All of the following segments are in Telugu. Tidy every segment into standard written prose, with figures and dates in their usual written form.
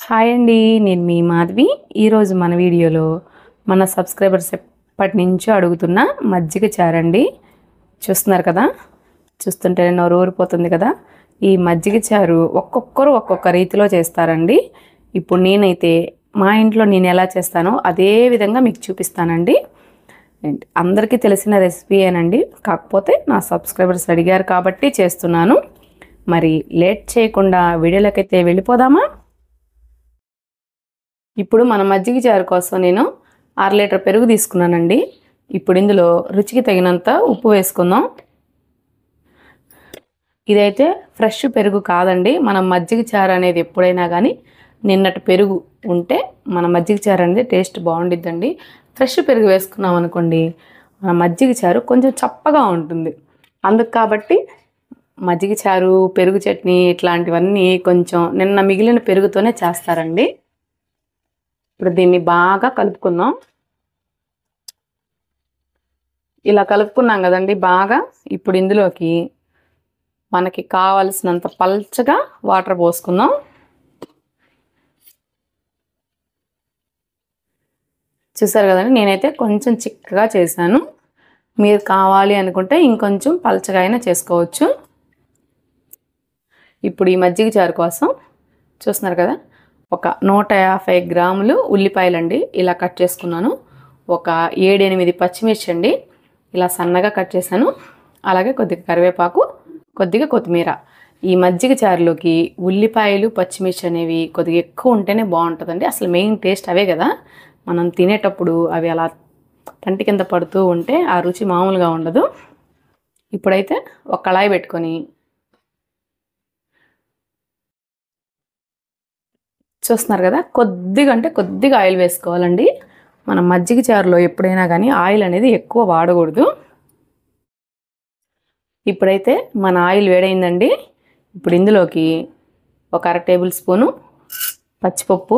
హాయ్ అండి, నేను మీ మాధవి. ఈరోజు మన వీడియోలో మన సబ్స్క్రైబర్స్ ఎప్పటి నుంచో అడుగుతున్న మజ్జిగ చారండి. చూస్తున్నారు కదా, చూస్తుంటేనే నోరు ఊరిపోతుంది కదా. ఈ మజ్జిగ చారు ఒక్కొక్కరు ఒక్కొక్క రీతిలో చేస్తారండి. ఇప్పుడు నేనైతే మా ఇంట్లో నేను ఎలా చేస్తానో అదే విధంగా మీకు చూపిస్తానండి. అందరికీ తెలిసిన రెసిపీయేనండి, కాకపోతే నా సబ్స్క్రైబర్స్ అడిగారు కాబట్టి చేస్తున్నాను. మరి లేట్ చేయకుండా వీడియోలోకైతే వెళ్ళిపోదామా. ఇప్పుడు మన మజ్జిగ చారు కోసం నేను 6 లీటర్ పెరుగు తీసుకున్నానండి. ఇప్పుడు ఇందులో రుచికి తగినంత ఉప్పు వేసుకుందాం. ఇదైతే ఫ్రెష్ పెరుగు కాదండి. మన మజ్జిగ చారు అనేది ఎప్పుడైనా కానీ నిన్నటి పెరుగు ఉంటే మన మజ్జిగ చారు అనేది టేస్ట్ బాగుండిద్దండి. ఫ్రెష్ పెరుగు వేసుకున్నాం అనుకోండి, మన మజ్జిగ చారు కొంచెం చప్పగా ఉంటుంది. అందుకు కాబట్టి మజ్జిగ చారు, పెరుగు చట్నీ ఇట్లాంటివన్నీ కొంచెం నిన్న మిగిలిన పెరుగుతోనే చేస్తారండి. ఇప్పుడు దీన్ని బాగా కలుపుకుందాం. ఇలా కలుపుకున్నాం కదండి బాగా. ఇప్పుడు ఇందులోకి మనకి కావలసినంత పల్చగా వాటర్ పోసుకుందాం. చూసారు కదండి, నేనైతే కొంచెం చిక్కగా చేశాను. మీరు కావాలి అనుకుంటే ఇంకొంచెం పల్చగా అయినా చేసుకోవచ్చు. ఇప్పుడు ఈ మజ్జిగ చారు కోసం చూస్తున్నారు కదా, ఒక 150 గ్రాములు ఉల్లిపాయలండి ఇలా కట్ చేసుకున్నాను. ఒక 7-8 పచ్చిమిర్చి అండి ఇలా సన్నగా కట్ చేశాను. అలాగే కొద్దిగా కరివేపాకు, కొద్దిగా కొత్తిమీర. ఈ మజ్జిగ చారులోకి ఉల్లిపాయలు, పచ్చిమిర్చి అనేవి కొద్దిగా ఎక్కువ ఉంటేనే బాగుంటుందండి. అసలు మెయిన్ టేస్ట్ అవే కదా. మనం తినేటప్పుడు అవి అలా కంటి కింద పడుతూ ఉంటే ఆ రుచి మామూలుగా ఉండదు. ఇప్పుడైతే ఒక కళాయి పెట్టుకొని చూస్తున్నారు కదా, కొద్దిగా అంటే కొద్దిగా ఆయిల్ వేసుకోవాలండి. మనం మజ్జిగ చారులో ఎప్పుడైనా కానీ ఆయిల్ అనేది ఎక్కువ వాడకూడదు. ఇప్పుడైతే మన ఆయిల్ వేడైందండి. ఇప్పుడు ఇందులోకి ఒక 1/2 టేబుల్ స్పూను పచ్చిపప్పు,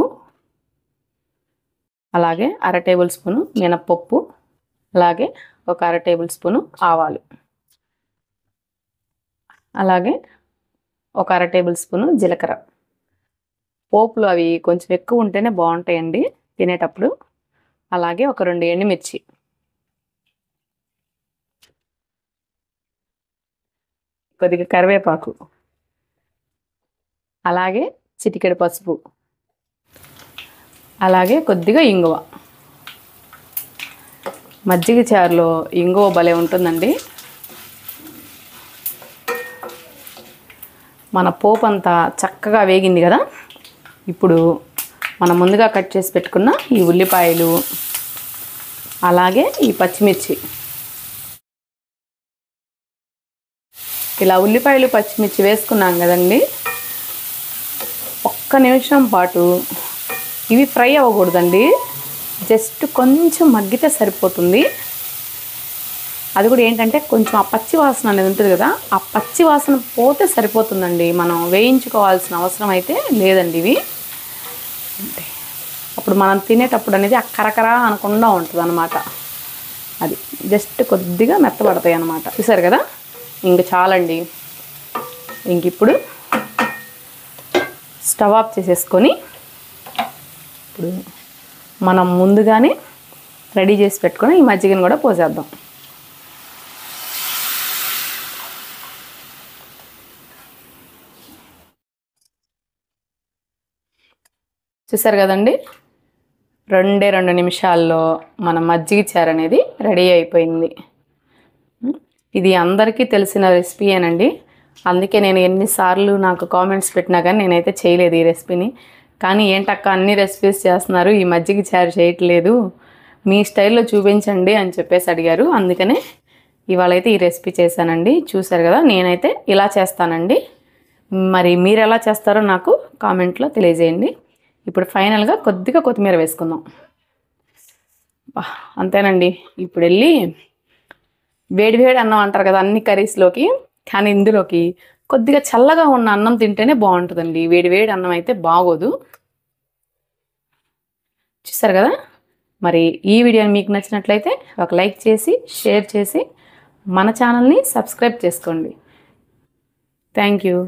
అలాగే 1/2 టేబుల్ స్పూను మినప్పప్పు, అలాగే ఒక 1/2 టేబుల్ స్పూను ఆవాలు, అలాగే ఒక 1/2 టేబుల్ స్పూను జీలకర్ర. పోపులు అవి కొంచెం ఎక్కువ ఉంటేనే బాగుంటాయండి తినేటప్పుడు. అలాగే ఒక 2 ఎండుమిర్చి, కొద్దిగా కరివేపాకు, అలాగే చిటికెడు పసుపు, అలాగే కొద్దిగా ఇంగువ. మజ్జిగ చారులో ఇంగువ భలే ఉంటుందండి. మన పోపు అంతా చక్కగా వేగింది కదా. ఇప్పుడు మనం ముందుగా కట్ చేసి పెట్టుకున్న ఈ ఉల్లిపాయలు, అలాగే ఈ పచ్చిమిర్చి, ఇలా ఉల్లిపాయలు పచ్చిమిర్చి వేసుకున్నాం కదండి. ఒక్క నిమిషం పాటు ఇవి ఫ్రై అవ్వకూడదండి, జస్ట్ కొంచెం మగ్గితే సరిపోతుంది. అది కూడా ఏంటంటే కొంచెం ఆ పచ్చి వాసన అనేది ఉంటుంది కదా, ఆ పచ్చి వాసన పోతే సరిపోతుందండి. మనం వేయించుకోవాల్సిన అవసరం అయితే లేదండి. ఇవి అప్పుడు మనం తినేటప్పుడు అనేది ఆ కరకరా అనకుండా ఉంటుంది అన్నమాట. అది జస్ట్ కొద్దిగా మెత్తబడతాయి అన్నమాట. చూసారు కదా, ఇంక చాలండి. ఇంక ఇప్పుడు స్టవ్ ఆఫ్ చేసేసుకొని ఇప్పుడు మనం ముందుగానే రెడీ చేసి పెట్టుకొని ఈ మజ్జిగను కూడా పోసేద్దాం. చూసారు కదండి, 2 నిమిషాల్లో మన మజ్జిగ చారు అనేది రెడీ అయిపోయింది. ఇది అందరికీ తెలిసిన రెసిపీయేనండి. అందుకే నేను ఎన్నిసార్లు నాకు కామెంట్స్ పెట్టినా కానీ నేనైతే చేయలేదు ఈ రెసిపీని. కానీ ఏంటక్క అన్ని రెసిపీస్ చేస్తున్నారు, ఈ మజ్జిగ చారు చేయట్లేదు, మీ స్టైల్లో చూపించండి అని చెప్పేసి అడిగారు. అందుకనే ఇవాళైతే ఈ రెసిపీ చేశానండి. చూసారు కదా, నేనైతే ఇలా చేస్తానండి. మరి మీరు ఎలా చేస్తారో నాకు కామెంట్లో తెలియజేయండి. ఇప్పుడు ఫైనల్గా కొద్దిగా కొత్తిమీర వేసుకుందాం. అంతేనండి. ఇప్పుడు వెళ్ళి వేడివేడి అన్నం అంటారు కదా అన్ని కర్రీస్లోకి, కానీ ఇందులోకి కొద్దిగా చల్లగా ఉన్న అన్నం తింటేనే బాగుంటుందండి. వేడివేడి అన్నం అయితే బాగోదు. చూసారు కదా, మరి ఈ వీడియోని మీకు నచ్చినట్లయితే ఒక లైక్ చేసి, షేర్ చేసి మన ఛానల్ని సబ్స్క్రైబ్ చేసుకోండి. Thank you.